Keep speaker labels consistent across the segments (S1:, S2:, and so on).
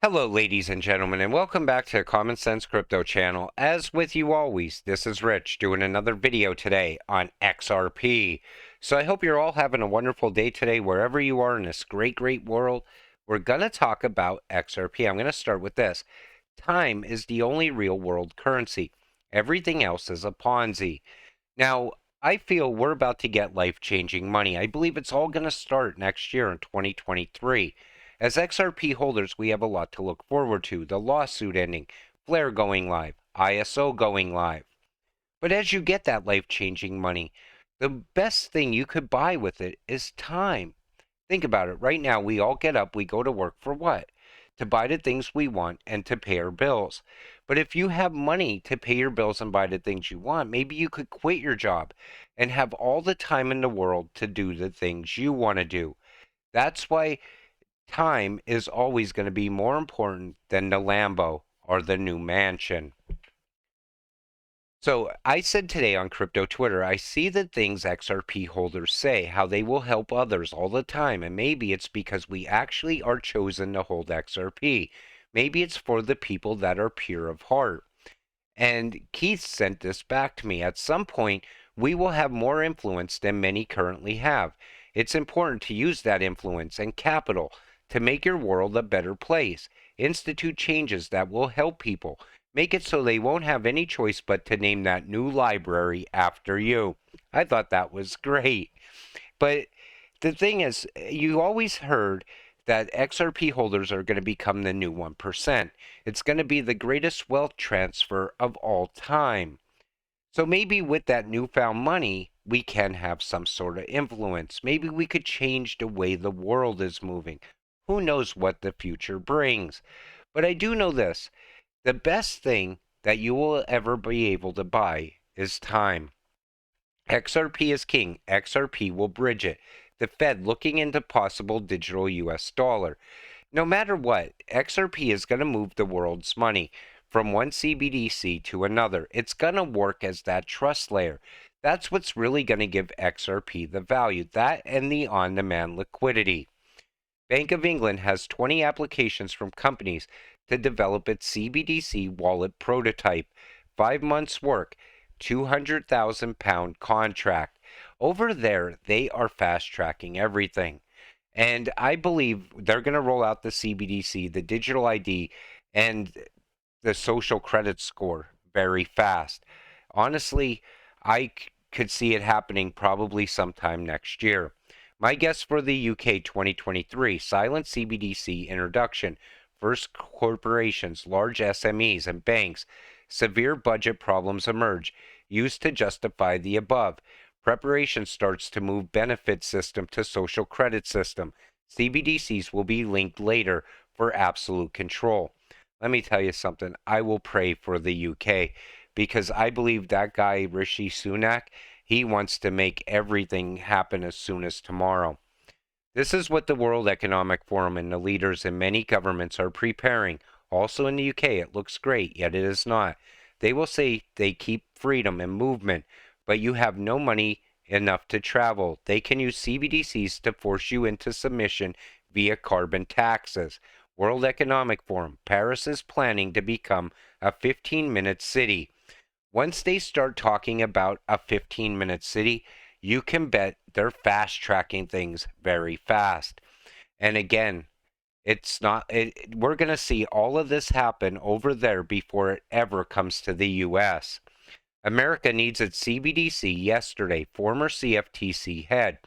S1: Hello, ladies and gentlemen, and welcome back to the Common Sense Crypto channel. As with you always, this is Rich doing another video today on XRP. So I hope you're all having a wonderful day today, wherever you are in this great world. We're going to talk about XRP. I'm going to start with this. Time is the only real world currency. Everything else is a Ponzi. Now, I feel we're about to get life-changing money. I believe it's all going to start next year in 2023. As XRP holders, we have a lot to look forward to. The lawsuit ending, Flare going live, ISO going live. But as you get that life-changing money, the best thing you could buy with it is time. Think about it. Right now, we all get up, we go to work for what? To buy the things we want and to pay our bills. But if you have money to pay your bills and buy the things you want, maybe you could quit your job and have all the time in the world to do the things you want to do. That's why time is always going to be more important than the Lambo or the new mansion. So I said today on Crypto Twitter, I see the things XRP holders say, how they will help others all the time, and maybe it's because we actually are chosen to hold XRP. Maybe it's for the people that are pure of heart. And Keith sent this back to me. At some point, we will have more influence than many currently have. It's important to use that influence and capital to make your world a better place. Institute changes that will help people. Make it so they won't have any choice but to name that new library after you. I thought that was great. But the thing is, you always heard that XRP holders are going to become the new 1%. It's going to be the greatest wealth transfer of all time. So maybe with that newfound money, we can have some sort of influence. Maybe we could change the way the world is moving. Who knows what the future brings? But I do know this. The best thing that you will ever be able to buy is time. XRP is king. XRP will bridge it. The Fed looking into possible digital US dollar. No matter what, XRP is going to move the world's money from one CBDC to another. It's going to work as that trust layer. That's what's really going to give XRP the value. That and the on-demand liquidity. Bank of England has 20 applications from companies to develop its CBDC wallet prototype. 5 months' work, £200,000 contract. Over there, they are fast tracking everything. And I believe they're going to roll out the CBDC, the digital ID, and the social credit score very fast. Honestly, I could see it happening probably sometime next year. My guess for the UK 2023 silent CBDC introduction. First corporations, large SMEs, and banks. Severe budget problems emerge, used to justify the above. Preparation starts to move benefit system to social credit system. CBDCs will be linked later for absolute control. Let me tell you something. I will pray for the UK because I believe that guy, Rishi Sunak, he wants to make everything happen as soon as tomorrow. This is what the World Economic Forum and the leaders in many governments are preparing. Also in the UK, it looks great, yet it is not. They will say they keep freedom and movement, but you have no money enough to travel. They can use CBDCs to force you into submission via carbon taxes. World Economic Forum. Paris is planning to become a 15-minute city. Once they start talking about a 15-minute city, you can bet they're fast tracking things very fast. And again, we're going to see all of this happen over there before it ever comes to the US. America needs its CBDC yesterday. Former CFTC head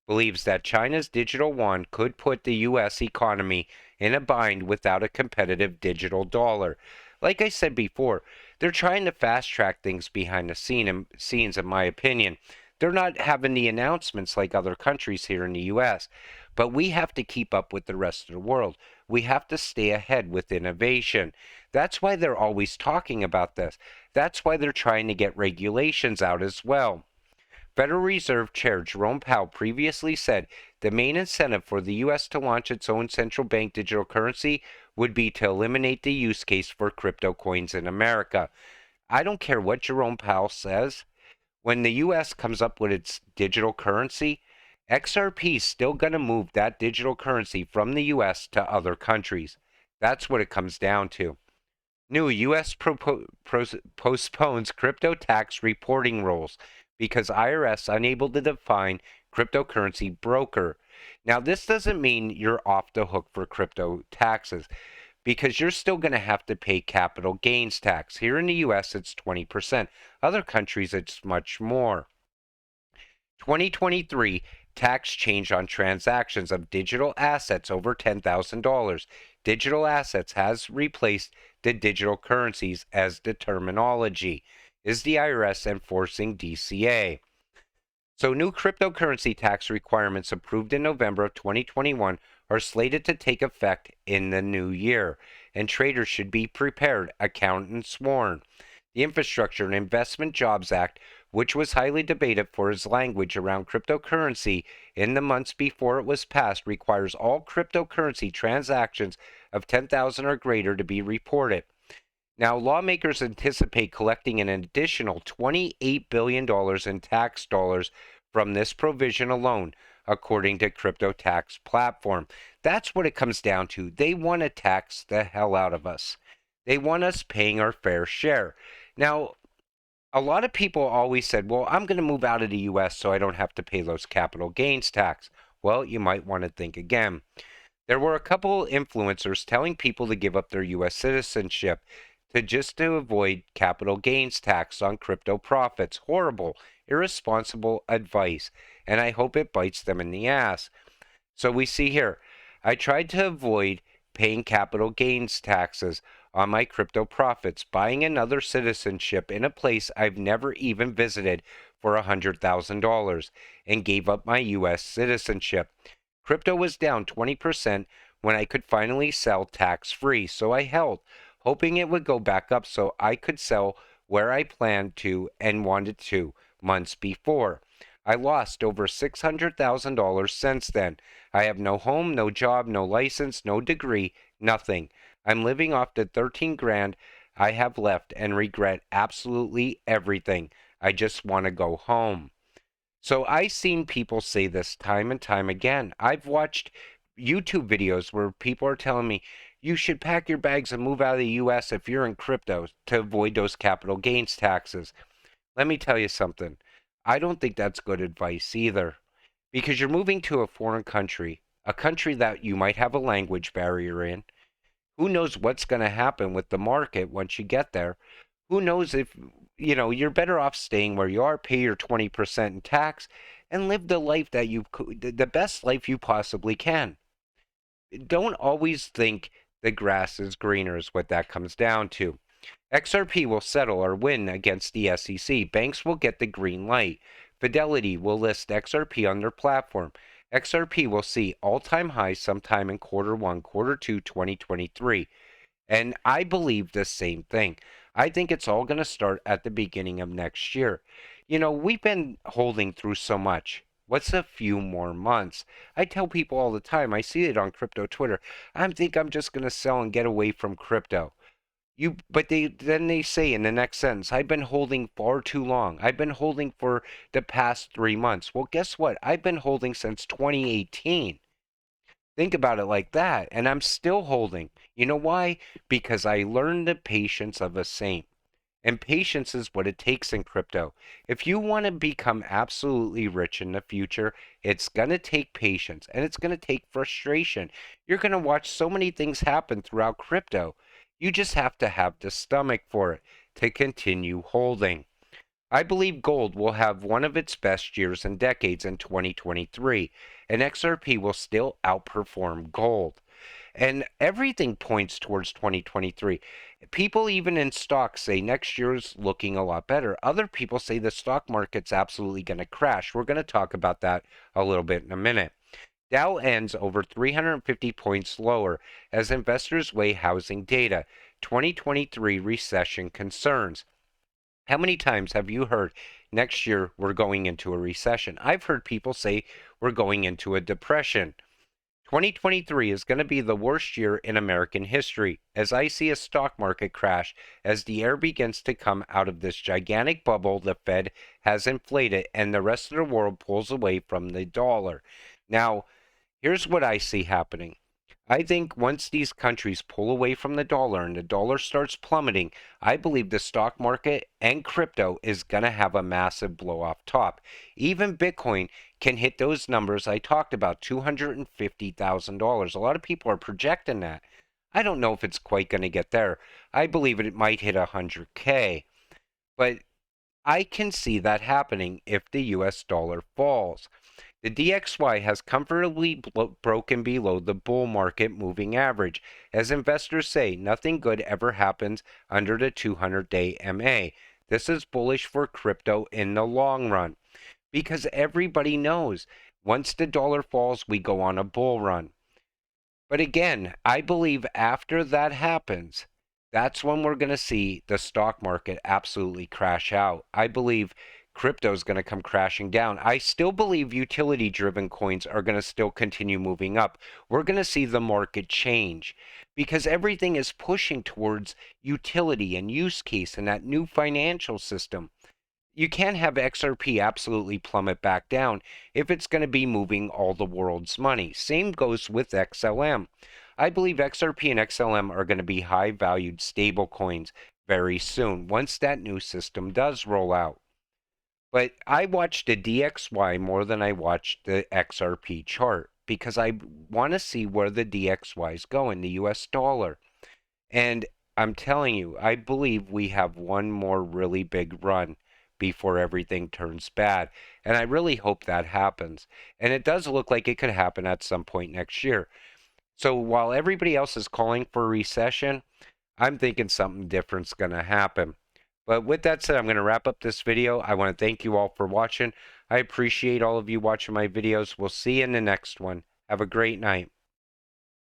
S1: believes that China's digital yuan could put the US economy in a bind without a competitive digital dollar. Like I said before, they're trying to fast track things behind the scenes, in my opinion. They're not having the announcements like other countries here in the US, but we have to keep up with the rest of the world. We have to stay ahead with innovation. That's why they're always talking about this. That's why they're trying to get regulations out as well. Federal Reserve Chair Jerome Powell previously said the main incentive for the U.S. to launch its own central bank digital currency would be to eliminate the use case for crypto coins in America. I don't care what Jerome Powell says. When the U.S. comes up with its digital currency, XRP is still going to move that digital currency from the U.S. to other countries. That's what it comes down to. New U.S. postpones crypto tax reporting rules because IRS unable to define cryptocurrency broker. Now, this doesn't mean you're off the hook for crypto taxes because you're still going to have to pay capital gains tax. Here in the US, it's 20%. Other countries, it's much more. 2023 tax change on transactions of digital assets over $10,000. Digital assets has replaced the digital currencies as the terminology. Is the IRS enforcing DCA? So, new cryptocurrency tax requirements approved in November of 2021 are slated to take effect in the new year, and traders should be prepared, accountants warn. The Infrastructure and Investment Jobs Act, which was highly debated for its language around cryptocurrency in the months before it was passed, requires all cryptocurrency transactions of 10,000 or greater to be reported. Now, lawmakers anticipate collecting an additional $28 billion in tax dollars from this provision alone, according to Crypto Tax Platform. That's what it comes down to. They want to tax the hell out of us. They want us paying our fair share. Now, a lot of people always said, well, I'm going to move out of the U.S. so I don't have to pay those capital gains tax. Well, you might want to think again. There were a couple influencers telling people to give up their U.S. citizenship to avoid capital gains tax on crypto profits. Horrible, irresponsible advice, and I hope it bites them in the ass. So we see here, I tried to avoid paying capital gains taxes on my crypto profits, buying another citizenship in a place I've never even visited for $100,000, and gave up my U.S. citizenship. Crypto was down 20% when I could finally sell tax-free, so I held, hoping it would go back up so I could sell where I planned to and wanted to months before. I lost over $600,000 since then. I have no home, no job, no license, no degree, nothing. I'm living off the 13 grand I have left and regret absolutely everything. I just want to go home. So I've seen people say this time and time again. I've watched YouTube videos where people are telling me, you should pack your bags and move out of the US if you're in crypto to avoid those capital gains taxes. Let me tell you something. I don't think that's good advice either. Because you're moving to a foreign country, a country that you might have a language barrier in. Who knows what's going to happen with the market once you get there? Who knows if, you're better off staying where you are, pay your 20% in tax, and live the life that the best life you possibly can. Don't always think the grass is greener is what that comes down to. XRP will settle or win against the SEC. Banks will get the green light. Fidelity will list XRP on their platform. XRP will see all-time highs sometime in Q1, Q2, 2023. And I believe the same thing. I think it's all going to start at the beginning of next year. We've been holding through so much. What's a few more months? I tell people all the time, I see it on crypto Twitter. I think I'm just going to sell and get away from crypto. But they say in the next sentence, I've been holding far too long. I've been holding for the past 3 months. Well, guess what? I've been holding since 2018. Think about it like that. And I'm still holding. You know why? Because I learned the patience of a saint. And patience is what it takes in crypto. If you want to become absolutely rich in the future, it's going to take patience and it's going to take frustration. You're going to watch so many things happen throughout crypto. You just have to have the stomach for it to continue holding. I believe gold will have one of its best years in decades in 2023, and XRP will still outperform gold. And everything points towards 2023. People even in stocks say next year's looking a lot better. Other people say the stock market's absolutely going to crash. We're going to talk about that a little bit in a minute. Dow ends over 350 points lower as investors weigh housing data. 2023 recession concerns. How many times have you heard next year we're going into a recession? I've heard people say we're going into a depression. 2023 is going to be the worst year in American history as I see a stock market crash as the air begins to come out of this gigantic bubble the Fed has inflated and the rest of the world pulls away from the dollar. Now, here's what I see happening. I think once these countries pull away from the dollar and the dollar starts plummeting, I believe the stock market and crypto is going to have a massive blow off top. Even Bitcoin can hit those numbers I talked about, $250,000. A lot of people are projecting that. I don't know if it's quite going to get there. I believe it might hit 100K, but I can see that happening if the US dollar falls. The DXY has comfortably broken below the bull market moving average. As investors say, nothing good ever happens under the 200-day MA. This is bullish for crypto in the long run because everybody knows once the dollar falls, we go on a bull run. But again, I believe after that happens, that's when we're going to see the stock market absolutely crash out. I believe crypto is going to come crashing down. I still believe utility driven coins are going to still continue moving up. We're going to see the market change because everything is pushing towards utility and use case and that new financial system. You can't have XRP absolutely plummet back down if it's going to be moving all the world's money. Same goes with XLM. I believe XRP and XLM are going to be high valued stable coins very soon once that new system does roll out. But I watched the DXY more than I watched the XRP chart because I want to see where the DXY is going, the US dollar. And I'm telling you, I believe we have one more really big run before everything turns bad. And I really hope that happens. And it does look like it could happen at some point next year. So while everybody else is calling for a recession, I'm thinking something different's going to happen. But with that said, I'm going to wrap up this video. I want to thank you all for watching. I appreciate all of you watching my videos. We'll see you in the next one. Have a great night.